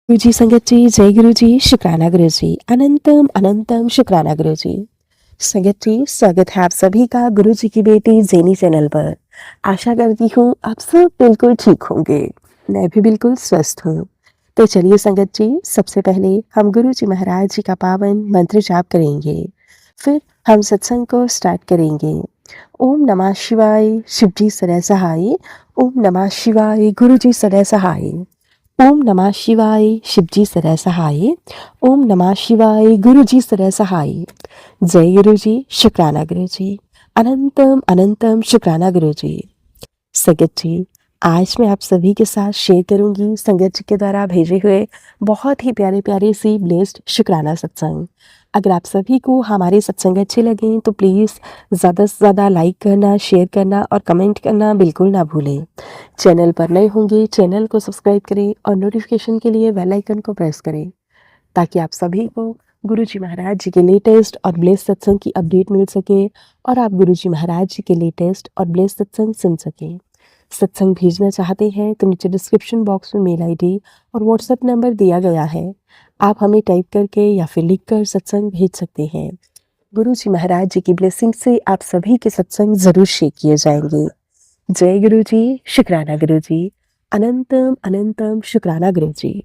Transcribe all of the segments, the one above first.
गुरु जी संगत जी, जय गुरु जी, शुक्राना गुरु जी, अनंतम अनंतम शुक्राना गुरु जी। संगत जी, स्वागत है आप सभी का गुरु जी की बेटी जेनी चैनल पर। आशा करती हूँ आप सब बिल्कुल ठीक होंगे। मैं भी बिल्कुल स्वस्थ हूँ। तो चलिए संगत जी, सबसे पहले हम गुरु जी महाराज जी का पावन मंत्र जाप करेंगे। फिर हम सत्संग को स्टार्ट करेंगे। ओम नमः शिवाय, शिव जी सदा सहाय। ओम नमः शिवाय, गुरु जी सदा सहाय। ओम नमः शिवाय, शिवजी सदा सहाय। ओम नमः शिवाय, गुरु जी सदा सहाय। जय गुरु जी, शुक्राना गुरु जी, अनंतम अनंतम शुक्राना गुरु जी। संगत जी, आज मैं आप सभी के साथ शेयर करूंगी संगत जी के द्वारा भेजे हुए बहुत ही प्यारे प्यारे सी ब्लेस्ड शुक्राना सत्संग। अगर आप सभी को हमारे सत्संग अच्छे लगें तो प्लीज़ ज़्यादा से ज़्यादा लाइक करना, शेयर करना और कमेंट करना बिल्कुल ना भूलें। चैनल पर नए होंगे चैनल को सब्सक्राइब करें और नोटिफिकेशन के लिए बेल आइकन को प्रेस करें ताकि आप सभी को गुरु जी महाराज जी के लेटेस्ट और ब्लेस्ड सत्संग की अपडेट मिल सके और आप गुरु जी महाराज जी के लेटेस्ट और ब्लेस्ड सत्संग सुन सकें। सत्संग भेजना चाहते हैं तो नीचे डिस्क्रिप्शन बॉक्स में मेल आईडी और व्हाट्सएप नंबर दिया गया है। आप हमें टाइप करके या फिर लिखकर सत्संग भेज सकते हैं। गुरु जी महाराज जी की ब्लेसिंग से आप सभी के सत्संग जरूर शेयर किए जाएंगे। जय गुरु जी, शुक्राना गुरु जी, अनंतम अनंतम शुक्राना गुरु जी।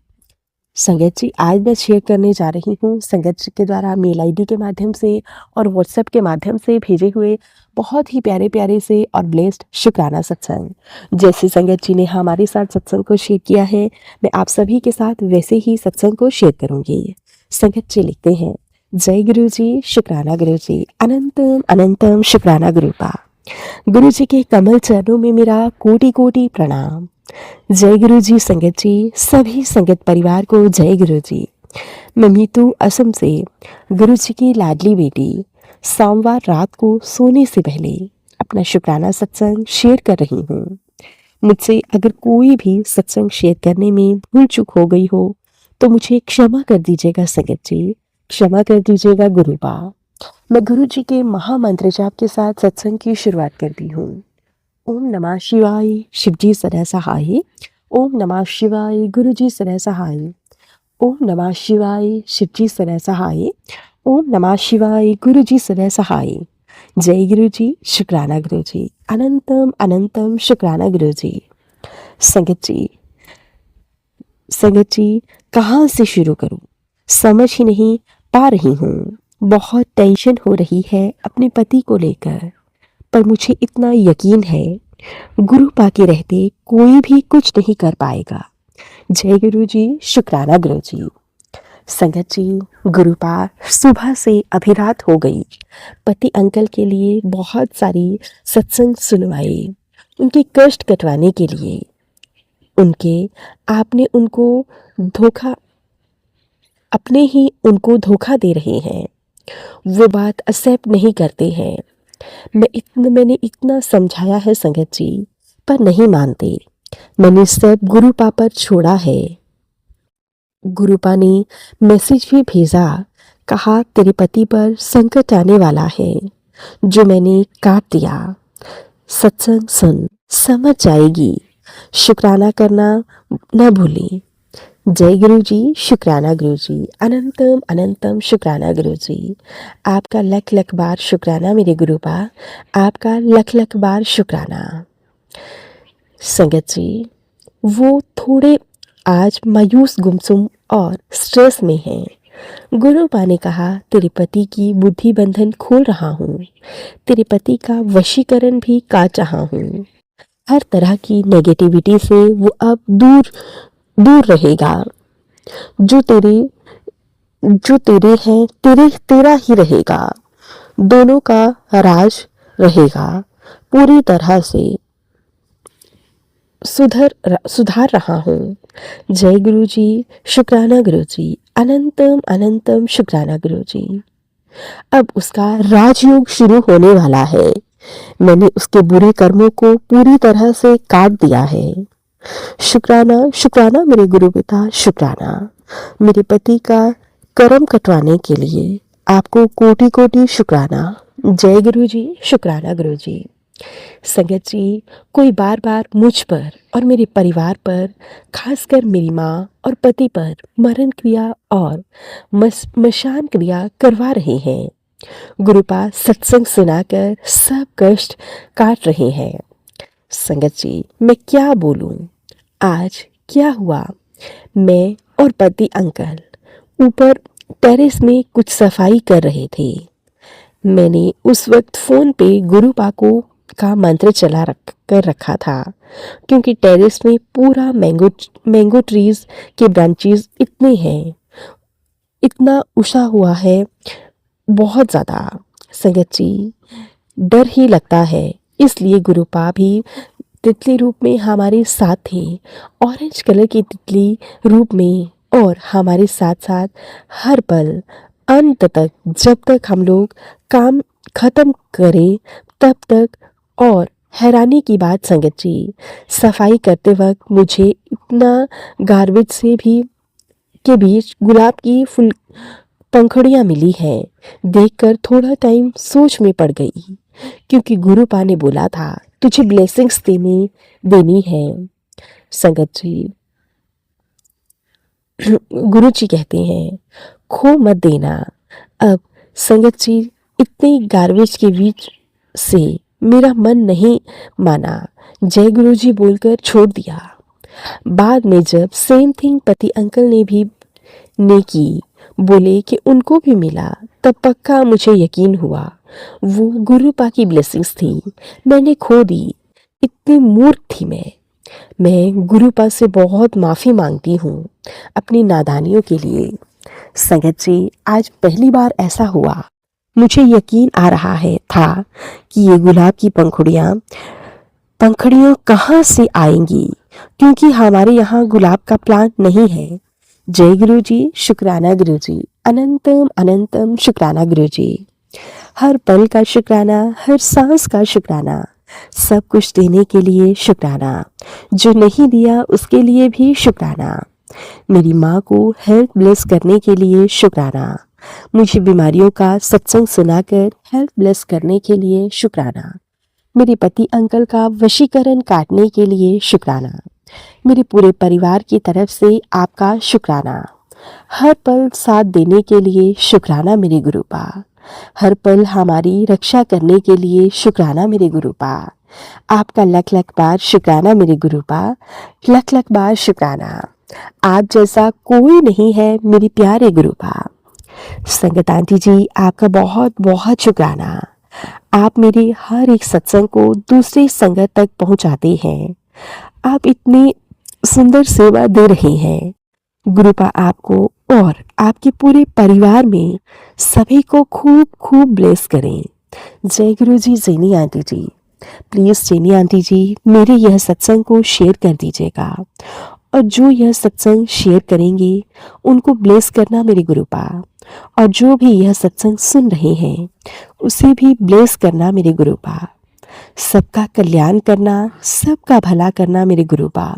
संगत जी, आज मैं शेयर करने जा रही हूँ संगत जी के द्वारा मेल आईडी के माध्यम से और व्हाट्सएप के माध्यम से भेजे हुए बहुत ही प्यारे प्यारे से और ब्लेस्ड शुक्राना सत्संग। जैसे संगत जी ने हमारे साथ सत्संग को शेयर किया है, मैं आप सभी के साथ वैसे ही सत्संग को शेयर करूंगी। संगत जी लिखते हैं, जय गुरु जी, शुक्राना गुरु जी, अनंतम अनंतम शुक्राना गुरुपा। गुरु जी के कमल चरणों में मेरा कोटि कोटि प्रणाम। जय गुरु जी संगत जी, सभी संगत परिवार को जय गुरु जी। मैं मीतू असम से गुरु जी की लाडली बेटी सोमवार रात को सोने से पहले अपना शुक्राना सत्संग शेयर कर रही हूँ। मुझसे अगर कोई भी सत्संग शेयर करने में भूल चूक हो गई हो तो मुझे क्षमा कर दीजिएगा संगत जी, क्षमा कर दीजिएगा गुरुपा। मैं गुरु जी के महामंत्र जाप के साथ सत्संग की शुरुआत करती हूँ। ओम नमः शिवाय, शिवजी सदा सहाय। ओम नमः शिवाय, गुरु जी सदा सहाय। ओम नमः शिवाय, शिवजी सदा सहाय। ओम नमः शिवाय, गुरु जी सदा सहाय। जय गुरु जी, शुक्राना गुरु जी, अनंतम अनंतम शुक्राना गुरु जी। संगत जी कहाँ से शुरू करूं, समझ ही नहीं पा रही हूँ। बहुत टेंशन हो रही है अपने पति को लेकर, पर मुझे इतना यकीन है गुरु पाके रहते कोई भी कुछ नहीं कर पाएगा। जय गुरु जी, शुक्राना गुरु जी। संगत जी, गुरुपा सुबह से अभी रात हो गई। पति अंकल के लिए बहुत सारी सत्संग सुनवाए, उनके कष्ट कटवाने के लिए। आपने उनको धोखा, अपने ही उनको धोखा दे रहे हैं। वो बात एक्सेप्ट नहीं करते हैं। मैंने इतना समझाया है संगत जी, पर नहीं मानते। मैंने सब गुरुपा पर छोड़ा है। गुरुपा ने मैसेज भी भेजा, कहा तेरे पति पर संकट आने वाला है, जो मैंने काट दिया। सत्संग सुन, समझ जाएगी। शुक्राना करना न भूलें। जय गुरु जी, शुक्राना गुरु जी, अनंतम अनंतम शुक्राना गुरु जी। आपका लख लख बार शुक्राना मेरे गुरुपा, आपका लख लख बार शुक्राना। संगत जी, वो थोड़े आज मायूस गुमसुम और स्ट्रेस में हैं। गुरुपा ने कहा तेरे पति की बुद्धि बंधन खोल रहा हूँ, तेरे पति का वशीकरण भी काट रहा हूँ। हर तरह की नेगेटिविटी से वो अब दूर दूर रहेगा। जो तेरे हैं तेरा ही रहेगा। दोनों का राज रहेगा। पूरी तरह से सुधार रहा हूँ। जय गुरु जी, शुक्राना गुरु जी, अनंतम अनंतम शुक्राना गुरु जी। अब उसका राजयोग शुरू होने वाला है। मैंने उसके बुरे कर्मों को पूरी तरह से काट दिया है। शुक्राना शुक्राना मेरे गुरु पिता, शुक्राना। मेरे पति का कर्म कटवाने के लिए आपको कोटि कोटि शुक्राना। जय गुरु जी, शुक्राना गुरु जी। संगत जी, कोई बार बार मुझ पर और मेरे परिवार पर, खासकर मेरी माँ और पति पर मरण क्रिया और मशान क्रिया करवा रहे हैं। गुरुपा सत्संग सुनाकर सब कष्ट काट रहे हैं। संगत जी, मैं क्या बोलूं? आज क्या हुआ? मैं और पति अंकल ऊपर टेरेस में कुछ सफाई कर रहे थे। मैंने उस वक्त फोन पे गुरुपा को का मंत्र चला रखा था, क्योंकि टेरेस में पूरा मैंगो ट्रीज के ब्रांचेस इतने हैं, इतना उछा हुआ है, बहुत ज़्यादा। संगत जी, डर ही लगता है। इसलिए गुरुपा भी तितली रूप में हमारे साथ थे, ऑरेंज कलर की तितली रूप में, और हमारे साथ साथ हर पल अंत तक, जब तक हम लोग काम खत्म करें तब तक। और हैरानी की बात संगत जी, सफाई करते वक्त मुझे इतना गार्बेज से भी के बीच गुलाब की फूल पंखुड़ियाँ मिली हैं। देखकर थोड़ा टाइम सोच में पड़ गई, क्योंकि गुरुपा ने बोला था तुझे ब्लेसिंग्स देनी है। संगत जी, गुरु जी कहते हैं खो मत देना। अब संगत जी, इतनी गार्बेज के बीच से मेरा मन नहीं माना, जय गुरु जी बोलकर छोड़ दिया। बाद में जब सेम थिंग पति अंकल ने की, बोले कि उनको भी मिला, तब पक्का मुझे यकीन हुआ वो गुरुपा की ब्लेसिंग्स थी। मैंने खो दी। इतनी मूर्ख थी मैं गुरुपा से बहुत माफ़ी मांगती हूँ अपनी नादानियों के लिए। संगत जी, आज पहली बार ऐसा हुआ। मुझे यकीन आ रहा है था कि ये गुलाब की पंखुड़ियाँ कहाँ से आएंगी, क्योंकि हमारे यहाँ गुलाब का प्लांट नहीं है। जय गुरु जी, शुक्राना गुरु जी, अनंतम अनंतम शुक्राना गुरु जी। हर पल का शुक्राना, हर सांस का शुक्राना, सब कुछ देने के लिए शुक्राना, जो नहीं दिया उसके लिए भी शुक्राना। मेरी माँ को हेल्थ ब्लेस करने के लिए शुक्राना, मुझे बीमारियों का सत्संग सुनाकर हेल्थ ब्लेस करने के लिए शुक्राना, मेरे पति अंकल का वशीकरण काटने के लिए शुक्राना, मेरे पूरे परिवार की तरफ से आपका शुक्राना। हर पल साथ देने के लिए शुक्राना मेरे गुरुपा, हर पल हमारी रक्षा करने के लिए शुक्राना मेरे गुरुपा। आपका लख लख बार शुक्राना मेरे गुरुपा, लख लख बार शुक्राना। आप जैसा कोई नहीं है मेरी प्यारे गुरुपा। संगत आंटी जी, आपका बहुत बहुत शुक्राना। आप मेरे हर एक सत्संग को दूसरी संगत तक पहुंचाते हैं। आप इतनी सुंदर सेवा दे रहे हैं। गुरुपा आपको और आपके पूरे परिवार में सभी को खूब खूब ब्लेस करें। जय गुरु जी, Jenny aunty ji. Please Jenny aunty ji, मेरे यह सत्संग को शेयर कर दीजिएगा, और जो यह सत्संग शेयर करेंगे उनको ब्लेस करना मेरे गुरुपा, और जो भी यह सत्संग सुन रहे हैं उसे भी ब्लेस करना मेरे गुरुपा। सबका कल्याण करना, सबका भला करना मेरे गुरुपा।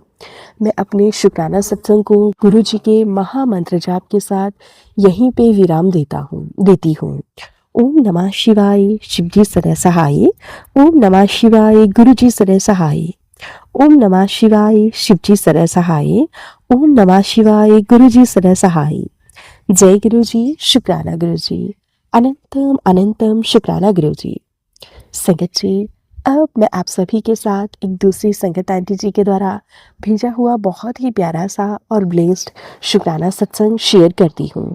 मैं अपने शुक्राना सत्संग को गुरु जी के महामंत्र जाप के साथ यहीं पे विराम देती हूँ। ओम नमः शिवाय, शिव जी सदा सहाय। ओम नमः शिवाय, गुरु जी सदा सहाय। ओम नमः शिवाय, शिव जी सदा सहाय। ओम नमः शिवाय, गुरु जी सदा सहाय। जय गुरु जी, शुक्राना गुरु जी, अनंतम अनंतम शुक्राना गुरु जी। संगत जी, अब मैं आप सभी के साथ एक दूसरी संगत आंटी जी के द्वारा भेजा हुआ बहुत ही प्यारा सा और ब्लेस्ड शुक्राना सत्संग शेयर करती हूँ।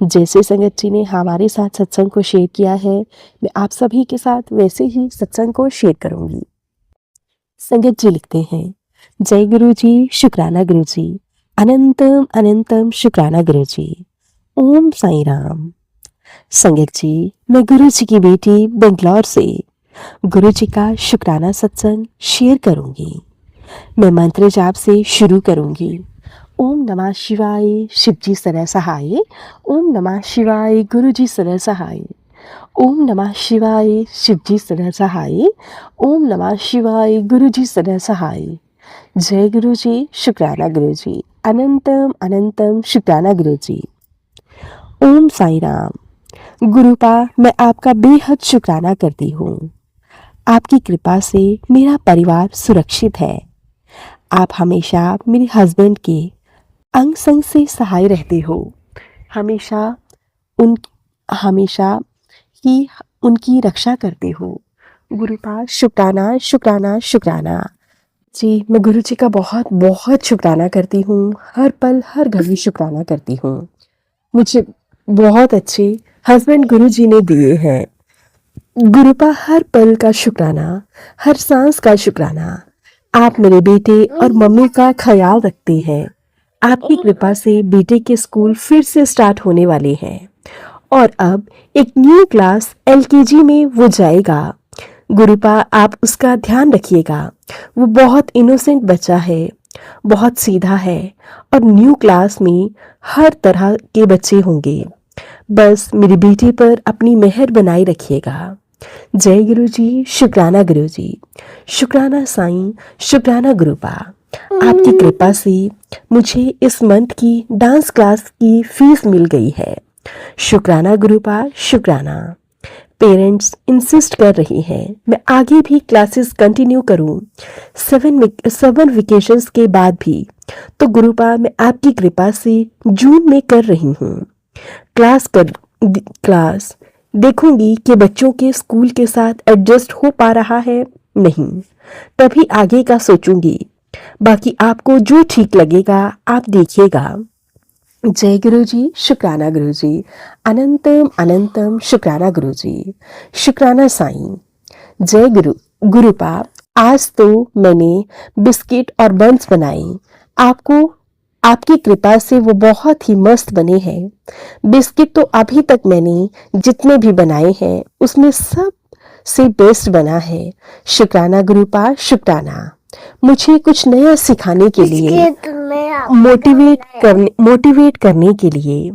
जैसे संगत जी ने हमारे साथ सत्संग को शेयर किया है, मैं आप सभी के साथ वैसे ही सत्संग को शेयर करूँगी। संगत जी लिखते हैं, जय गुरु जी, शुक्राना गुरु जी, अनंतम अनंतम शुक्राना गुरु जी। ओम साई राम। संगत जी, मैं गुरु जी की बेटी बेंगलोर से गुरु जी का शुक्राना सत्संग शेयर करूंगी। मैं मंत्र जाप से शुरू करूंगी। ओम नमः शिवाय, शिव जी सदा सहाय। ओम नमः शिवाय, गुरु जी सदा सहाय। ओम नमः शिवाय, शिव जी सदा सहाय। ओम नमः शिवाय, गुरु जी सदा सहाय। जय गुरु जी, शुक्राना गुरु जी, अनंतम अनंतम शुक्राना गुरु जी। ओम साई राम। गुरुपा, मैं आपका बेहद शुक्राना करती हूँ। आपकी कृपा से मेरा परिवार सुरक्षित है। आप हमेशा मेरे हस्बैंड के अंग संग से सहाय रहते हो। हमेशा उन हमेशा ही उनकी रक्षा करते हो। गुरुपाद शुक्राना शुक्राना शुक्राना। जी, मैं गुरु जी का बहुत बहुत शुक्राना करती हूँ। हर पल हर घड़ी शुक्राना करती हूँ। मुझे बहुत अच्छे हस्बैंड गुरु जी ने दिए हैं। गुरुपा हर पल का शुक्राना, हर सांस का शुक्राना। आप मेरे बेटे और मम्मी का ख्याल रखते हैं। आपकी कृपा से बेटे के स्कूल फिर से स्टार्ट होने वाले हैं और अब एक न्यू क्लास एलकेजी में वो जाएगा। गुरुपा आप उसका ध्यान रखिएगा। वो बहुत इनोसेंट बच्चा है, बहुत सीधा है और न्यू क्लास में हर तरह के बच्चे होंगे। बस मेरी बेटी पर अपनी मेहर बनाए रखिएगा। जय गुरु जी, शुक्राना गुरु जी, शुक्राना साईं, शुक्राना गुरुपा। आपकी कृपा से मुझे इस मंथ की डांस क्लास की फीस मिल गई है। शुक्राना गुरुपा, शुक्राना। पेरेंट्स इंसिस्ट कर रही हैं मैं आगे भी क्लासेस कंटिन्यू करूं 7 वेकेशंस के बाद भी। तो गुरुपा मैं आपकी कृपा से जून में कर रही हूं क्लास देखूंगी कि बच्चों के स्कूल के साथ एडजस्ट हो पा रहा है नहीं, तभी आगे का सोचूंगी। बाकी आपको जो ठीक लगेगा आप देखिएगा। जय गुरु जी, शुक्राना गुरु जी, अनंतम अनंतम शुक्राना गुरु जी, शुक्राना साईं। जय गुरुपा। आज तो मैंने बिस्किट और बंस बनाए। आपकी कृपा से वो बहुत ही मस्त बने हैं। बिस्किट तो अभी तक मैंने जितने भी बनाए हैं उसमें सब से बेस्ट बना है। शुक्राना गुरुपा, शुक्राना। मुझे कुछ नया सिखाने के लिए, मोटिवेट करने के लिए।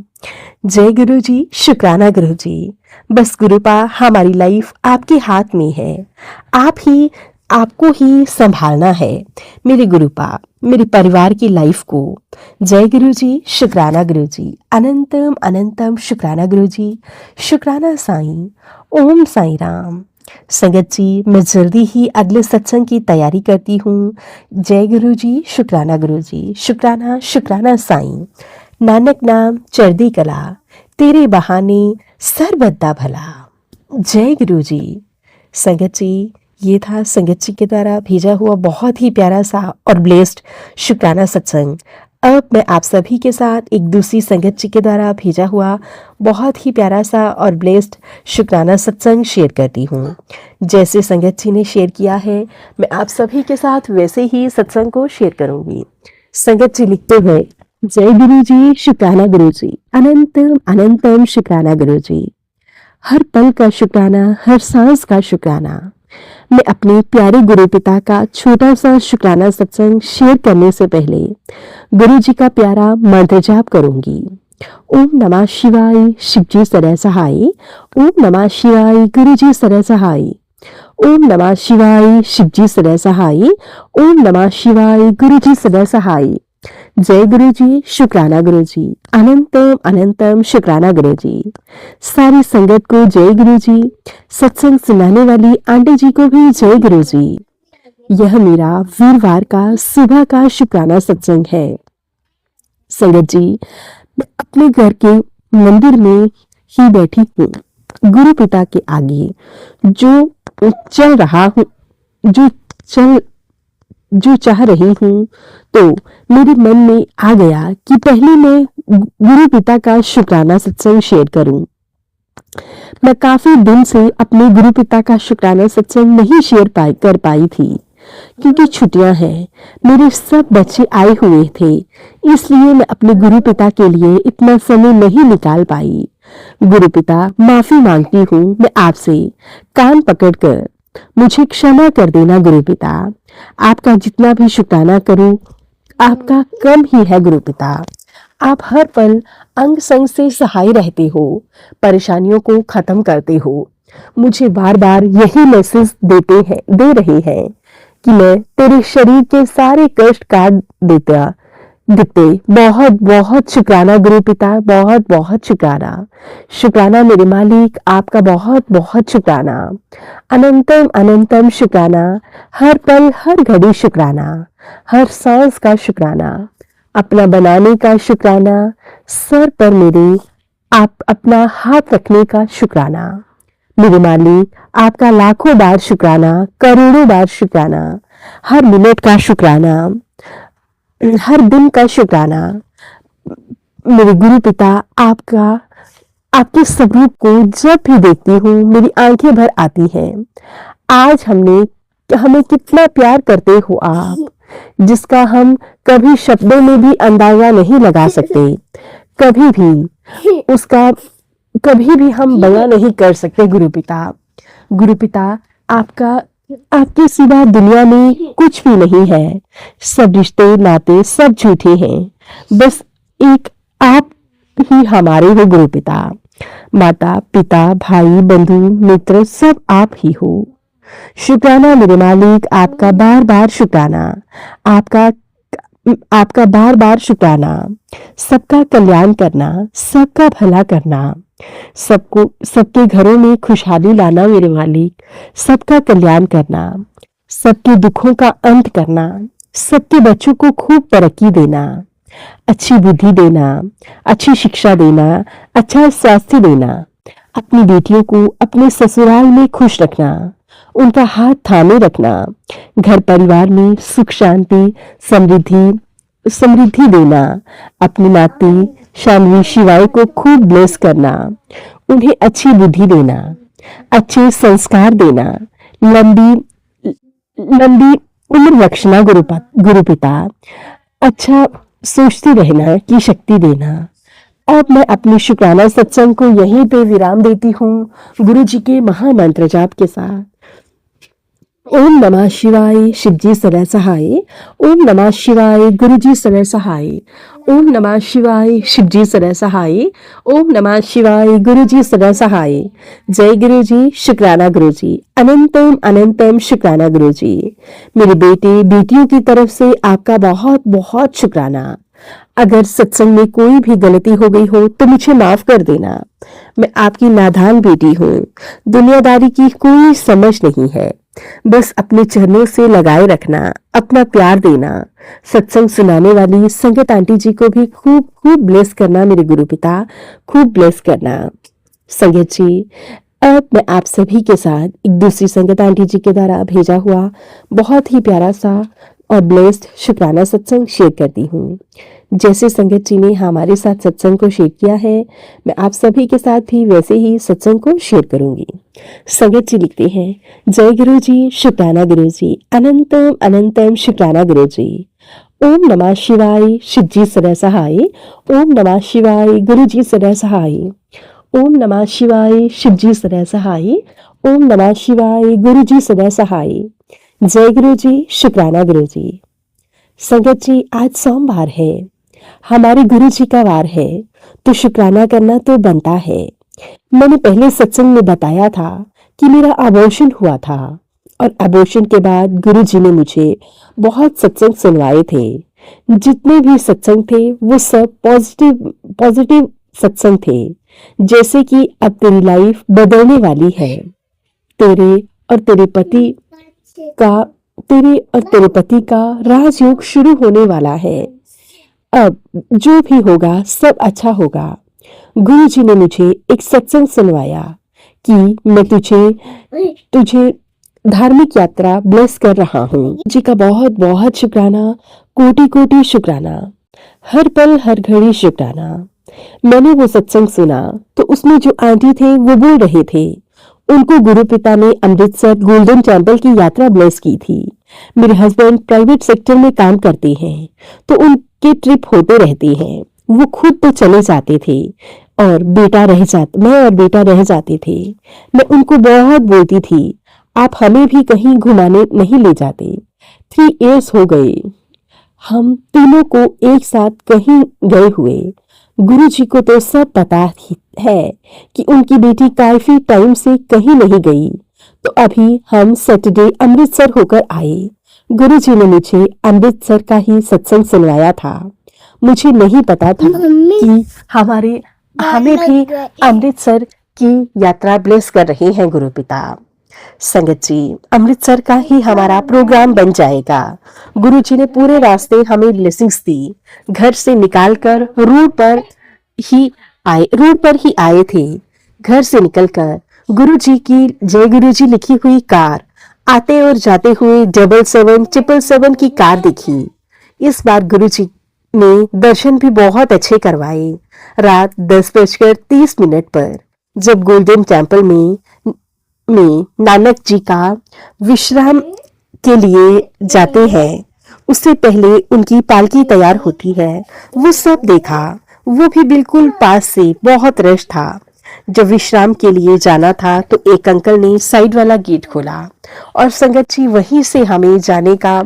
जय गुरु जी, शुक्राना गुरु जी। बस गुरुपा हमारी लाइफ आपके हाथ में है। आपको ही संभालना है मेरे गुरुपा, मेरे परिवार की लाइफ को। जय गुरु जी, शुक्राना गुरु जी, अनंतम अनंतम शुक्राना गुरु जी, शुक्राना साईं। ओम साईं राम। संगत जी, मैं जल्दी ही अगले सत्संग की तैयारी करती हूँ। जय गुरु जी, शुक्राना गुरु जी, शुक्राना शुक्राना साईं। नानक नाम चढ़दी कला, तेरे बहाने सर्वदा भला। जय गुरु जी। संगत जी, ये था संगत जी के द्वारा भेजा हुआ बहुत ही प्यारा सा और ब्लेस्ड शुक्राना सत्संग। अब मैं आप सभी के साथ एक दूसरी संगत जी के द्वारा भेजा हुआ बहुत ही प्यारा सा और ब्लेस्ड शुक्राना सत्संग शेयर करती हूँ। जैसे संगत जी ने शेयर किया है मैं आप सभी के साथ वैसे ही सत्संग को शेयर करूँगी। संगत जी लिखते हैं, जय गुरु जी, शुक्राना गुरु जी, अनंतम अनंतम शुक्राना गुरु जी। हर पल का शुक्राना, हर सांस का शुक्राना। मैं अपने प्यारे गुरु पिता का छोटा सा शुक्राना सत्संग शेयर करने से पहले गुरु जी का प्यारा मंत्र जाप करूंगी। ओम नमः शिवाय, शिव जी सदा सहाय। ओम नमः शिवाय, गुरु जी सदा सहाय। ओम नमः शिवाय, शिव जी सदा सहाय। ओम नमः शिवाय, गुरु जी सदा सहाय। जय गुरु जी, शुक्राना गुरु जी, अनंतम अनंतम शुक्राना गुरु जी। सारी संगत को जय गुरु जी। सत्संग सुनाने वाली आंटी जी को भी जय गुरु जी। यह मेरा वीरवार का सुबह का शुक्राना सत्संग है। संगत जी, मैं अपने घर के मंदिर में ही बैठी हूँ, गुरु पिता के आगे जो चाह रही हूँ। तो मेरे मन में आ गया कि पहले मैं गुरु पिता का शुक्राना सत्संग शेयर करूं। मैं काफी दिन से अपने गुरु पिता का शुक्राना सत्संग नहीं शेयर कर पाई थी क्योंकि छुट्टियां हैं, मेरे सब बच्चे आए हुए थे, इसलिए मैं अपने गुरु पिता के लिए इतना समय नहीं निकाल पाई। गुरु पिता, माफी मांगती हूँ मैं आपसे, कान पकड़कर मुझे क्षमा कर देना गुरु पिता। आपका जितना भी शुक्राना करूं आपका कम ही है गुरु पिता। आप हर पल अंग संग से सहाय रहते हो, परेशानियों को खत्म करते हो। मुझे बार बार यही मैसेज दे रहे हैं कि मैं तेरे शरीर के सारे कष्ट काट देता, दीप्ति, बहुत बहुत शुक्राना गुरु पिता, बहुत बहुत शुक्राना। शुक्राना मेरे मालिक, आपका बहुत बहुत शुक्राना। अनंतम अनंतम शुक्राना। हर पल हर घड़ी शुक्राना। हर सांस का शुक्राना। अपना बनाने का शुक्राना। सर पर मेरे आप अपना हाथ रखने का शुक्राना। मेरे मालिक, आपका लाखों बार शुक्राना, करोड़ों बार शुक्राना। हर मिनट का शुक्राना, हर दिन का शुक्राना। मेरे गुरु पिता, आपका आपके स्वरूप को जब भी देखती हूँ मेरी आंखें भर आती हैं। आज हमें कितना प्यार करते हो आप, जिसका हम कभी शब्दों में भी अंदाजा नहीं लगा सकते, कभी भी उसका कभी भी हम बयां नहीं कर सकते। गुरु पिता, आपका आपके सिवा दुनिया में कुछ भी नहीं है। सब रिश्ते नाते सब झूठे हैं, बस एक आप ही हमारे हो गुरु पिता। माता पिता भाई बंधु मित्र सब आप ही हो। शुक्राना मेरे मालिक, आपका बार बार शुक्राना। आपका आपका बार बार शुक्राना। सबका कल्याण करना, सबका भला करना, सबके घरों में खुशहाली लाना मेरे मालिक। सबका कल्याण करना, सबके दुखों का अंत करना, सबके बच्चों को खूब तरक्की देना, अच्छी बुद्धि देना, अच्छी शिक्षा देना, अच्छा स्वास्थ्य देना, अपनी बेटियों को अपने ससुराल में खुश रखना, उनका हाथ थामे रखना, घर परिवार में सुख शांति समृद्धि देना, अपनी नाती शानवी शिवाय को खूब ब्लेस करना, उन्हें अच्छी बुद्धि देना, अच्छे संस्कार देना, लंबी लंबी उम्र बख्शना गुरु पिता। अच्छा सोचते रहना की शक्ति देना। अब मैं अपने शुक्राना सत्संग को यहीं पे विराम देती हूँ गुरु जी के महामंत्र जाप के साथ। ओम नमः शिवाय, शिवजी सदा सहाय। ओम नमः शिवाय, गुरुजी सदा सहाय। ओम नमः शिवाय, शिवजी सदा सहाय। ओम नमः शिवाय, गुरुजी सदा सहाय। जय गुरुजी, शुक्राना गुरुजी, अनंतम अनंतम शुक्राना गुरुजी। मेरे बेटे बेटियों की तरफ से आपका बहुत बहुत शुक्राना। अगर सत्संग में कोई भी गलती हो गई हो तो मुझे माफ कर देना। मैं आपकी नादान बेटी हूँ, दुनियादारी की कोई समझ नहीं है। बस अपने चरणों से लगाए रखना, अपना प्यार देना। सत्संग सुनाने वाली संगत आंटी जी को भी खूब खूब ब्लेस करना मेरे गुरु पिता, खूब ब्लेस करना। संगत जी, अब मैं आप सभी के साथ एक दूसरी संगत आंटी जी के द्वारा भेजा हुआ बहुत ही प्यारा सा और ब्लेस्ड शुक्राना सत्संग शेयर करती हूँ। जैसे संगत जी ने हमारे साथ सत्संग को शेयर किया है, मैं आप सभी के साथ भी वैसे ही सत्संग को शेयर करूंगी। संगत जी लिखते हैं, जय गुरु जी, शुक्राना गुरु जी, अनंतम अनंतम शुक्राना गुरु जी। ओम नमः शिवाय, शिव जी सदा सहाय। ओम नमः शिवाय, गुरु जी सदा सहाय। ओम नमः शिवाय, शिव जी सदा सहाय। ओम नमः शिवाय, गुरु जी सदा सहाय। जय गुरु जी, शुक्राना गुरु जी। संगत जी, आज सोमवार है, हमारे गुरु जी का वार है, तो शुक्राना करना तो बनता है। मैंने पहले सत्संग में बताया था कि मेरा अबॉर्शन हुआ था और अबॉर्शन के बाद गुरु जी ने मुझे बहुत सत्संग सुनवाए थे। जितने भी सत्संग थे वो सब पॉजिटिव सत्संग थे, जैसे कि अब तेरी लाइफ बदलने वाली है, तेरे और तेरे पति का राजयोग शुरू होने वाला है। अब जो भी होगा सब अच्छा होगा। गुरु जी ने मुझे एक सत्संग सुनवाया कि मैं तुझे धार्मिक यात्रा ब्लेस कर रहा हूँ। जी का बहुत बहुत शुक्राना, कोटि कोटि शुक्राना, हर पल हर घड़ी शुक्राना। मैंने वो सत्संग सुना तो उसमें जो आंटी थे वो बोल रहे थे उनको गुरु पिता ने अमृतसर गोल्डन टेम्पल की यात्रा ब्लेस की थी। मेरे हस्बैंड प्राइवेट सेक्टर में काम करते हैं तो उनके ट्रिप होते रहते हैं। वो खुद तो चले जाते थे और मैं और बेटा रह जाते थे। मैं उनको बहुत बोलती थी, आप हमें भी कहीं घुमाने नहीं ले जाते। 3 इयर्स हो गए हम तीनों को एक साथ कहीं गए हुए। गुरु जी को तो सब पता है कि उनकी बेटी काफी टाइम से कहीं नहीं गई। तो अभी हम सैटरडे अमृतसर होकर आए। गुरु जी ने मुझे अमृतसर का ही सत्संग सुनवाया था मुझे नहीं पता था कि हमें भी अमृतसर की यात्रा ब्लेस कर रहे हैं गुरु पिता। संगत जी, अमृतसर का ही हमारा प्रोग्राम बन जाएगा। गुरु जी ने पूरे रास्ते हमें ब्लेसिंग्स दी। घर से निकालकर रोड पर ही आए थे। घर से निकलकर गुरु जी की जय गुरु जी लिखी हुई कार आते और जाते हुए 777 की कार दिखी। इस बार गुरु जी ने दर्शन भी बहुत अच्छे करवाए। रात 10:30 पर जब गोल्डन टेम्पल में नानक जी का विश्राम के लिए जाते हैं, उससे पहले उनकी पालकी तैयार होती है, वो सब देखा। वो भी बिल्कुल पास से, बहुत रश था। जब विश्राम के लिए जाना था तो एक अंकल ने साइड वाला गेट खोला और संगत जी वहीं से हमें जाने का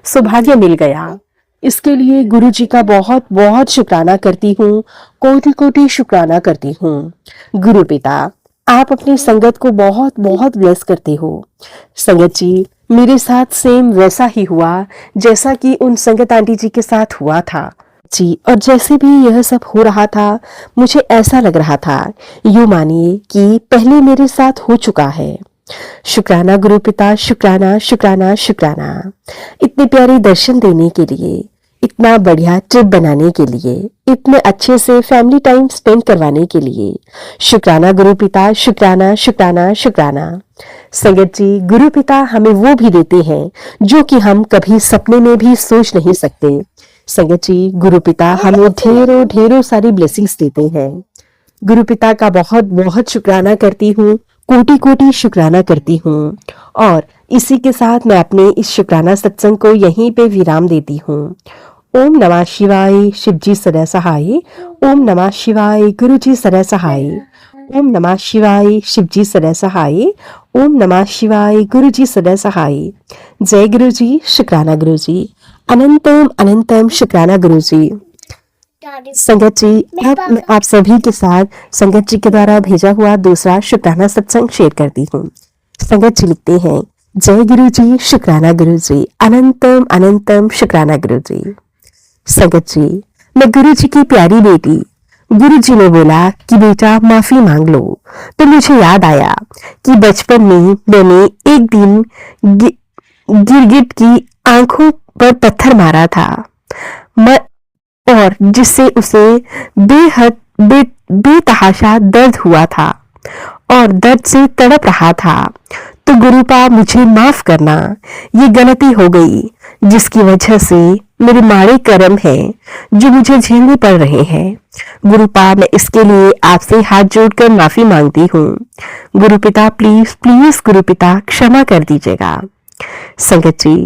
सौभाग्य मिल गया। इसके लिए गुरु जी का बहुत बहुत शुक्राना करती हूँ, कोटि कोटि शुक्राना करती हूँ। गुरु पिता, आप अपनी संगत को बहुत बहुत ब्लेस करते हो। संगत जी, मेरे साथ सेम वैसा ही हुआ जैसा कि उन संगत आंटी जी के साथ हुआ था जी। और जैसे भी यह सब हो रहा था, मुझे ऐसा लग रहा था यूं मानिए कि पहले मेरे साथ हो चुका है। शुक्राना गुरु पिता, शुक्राना शुक्राना शुक्राना, इतने प्यारे दर्शन देने के लिए, इतना बढ़िया ट्रिप बनाने के लिए, इतने अच्छे से फैमिली टाइम स्पेंड करवाने के लिए। शुक्राना गुरु पिता, शुक्राना शुक्राना शुक्राना। संगत जी, गुरु पिता हमें वो भी देते हैं जो कि हम कभी सपने में भी सोच नहीं सकते। संगत जी, गुरु पिता हमें ढेरों ढेरों सारी ब्लेसिंग्स देते हैं। गुरु पिता का बहुत बहुत शुक्राना करती हूँ, कोटि कोटि शुक्राना करती हूँ। और इसी के साथ मैं अपने इस शुक्राना सत्संग को यहीं पे विराम देती हूँ। ओम नमः शिवाय, शिव जी सदा सहाय। ओम नमः शिवाय, गुरु जी सदा सहाय। ओम नमः शिवाय, शिव जी सदा सहाय। ओम नमः शिवाय, गुरु जी सदा सहाय। जय गुरु जी, शुक्राना गुरु जी, अनंतम अनंतम शुक्राना गुरु जी। संगत जी, अब मैं आप सभी के साथ संगत जी के द्वारा भेजा हुआ दूसरा शुक्राना सत्संग शेयर करती हूँ। संगत जी लिखते हैं, जय गुरु जी, शुक्राना गुरु जी, अनंतम अनंतम शुक्राना गुरु जी। संगत जी, मैं गुरु जी की प्यारी बेटी। गुरु जी ने बोला कि बेटा माफी मांग लो, तो मुझे याद आया कि बचपन में मैंने एक दिन गिरगिट की आंखों पर पत्थर मारा था और जिससे उसे बेतहाशा दर्द हुआ था और दर्द से तड़प रहा था। तो गुरुपा मुझे माफ करना, ये गलती हो गई जिसकी वजह से मेरे माड़े कर्म हैं जो मुझे झेलने पड़ रहे हैं। गुरुपा, मैं इसके लिए आपसे हाथ जोड़कर माफी मांगती हूँ। गुरुपिता प्लीज प्लीज गुरुपिता क्षमा कर दीजिएगा। संगत जी,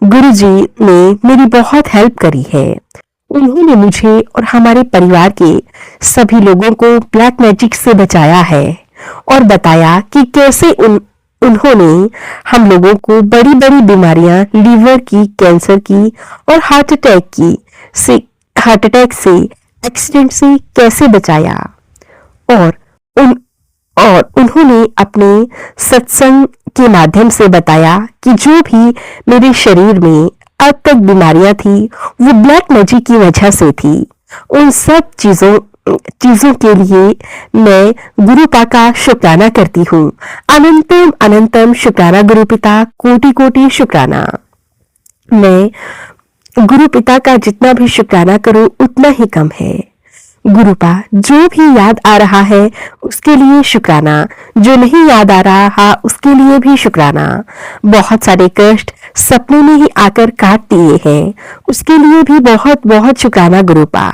गुरु जी ने मेरी बहुत हेल्प करी है। उन्होंने मुझे और हमारे परिवार के सभी लोगों को ब्लैक मैजिक से बचाया है और बताया कि कैसे उन्होंने हम लोगों को बड़ी बड़ी बीमारियां, लीवर की, कैंसर की और हार्ट अटैक से एक्सीडेंट से कैसे बचाया। और उन्होंने अपने सत्संग के माध्यम से बताया कि जो भी मेरे शरीर में अब तक बीमारियां थी वो ब्लैक मैजिक की वजह से थी। उन सब चीजों के लिए मैं गुरुपा का शुक्राना करती हूँ। अनंतम अनंतम शुक्राना गुरुपिता, कोटि कोटि शुक्राना। मैं गुरुपिता का जितना भी शुक्राना करूं उतना ही कम है। गुरुपा, जो भी याद आ रहा है उसके लिए शुक्राना, जो नहीं याद आ रहा उसके लिए भी शुक्राना। बहुत सारे कष्ट सपने में ही आकर काट दिए हैं, उसके लिए भी बहुत बहुत शुक्राना गुरुपा।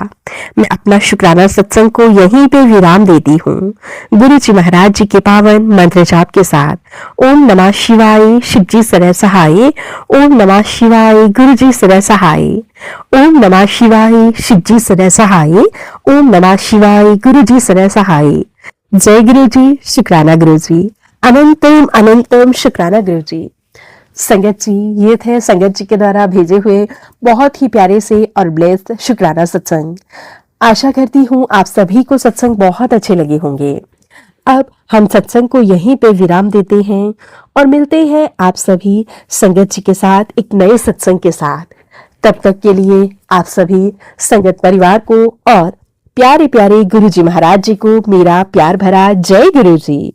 मैं अपना शुक्राना सत्संग को यहीं पे विराम देती हूँ गुरु जी महाराज जी के पावन मंत्र जाप के साथ। ओम नमः शिवाय, शिव जी सदा सहाय। ओम नमः शिवाय, गुरु जी सदा सहाय। ओम नमः शिवाय, शिव जी सदा सहाय। ओम नमः शिवाय, गुरु जी सदा सहाय। जय गुरु जी, शुक्राना गुरु जी, अनंतम अनंतम शुक्राना गुरु जी। संगत जी, ये थे संगत जी के द्वारा भेजे हुए बहुत ही प्यारे से और ब्लेस्ड शुक्राना सत्संग। आशा करती हूँ आप सभी को सत्संग बहुत अच्छे लगे होंगे। अब हम सत्संग को यहीं पे विराम देते हैं और मिलते हैं आप सभी संगत जी के साथ एक नए सत्संग के साथ। तब तक के लिए आप सभी संगत परिवार को और प्यारे प्यारे गुरु जी महाराज जी को मेरा प्यार भरा जय गुरु जी।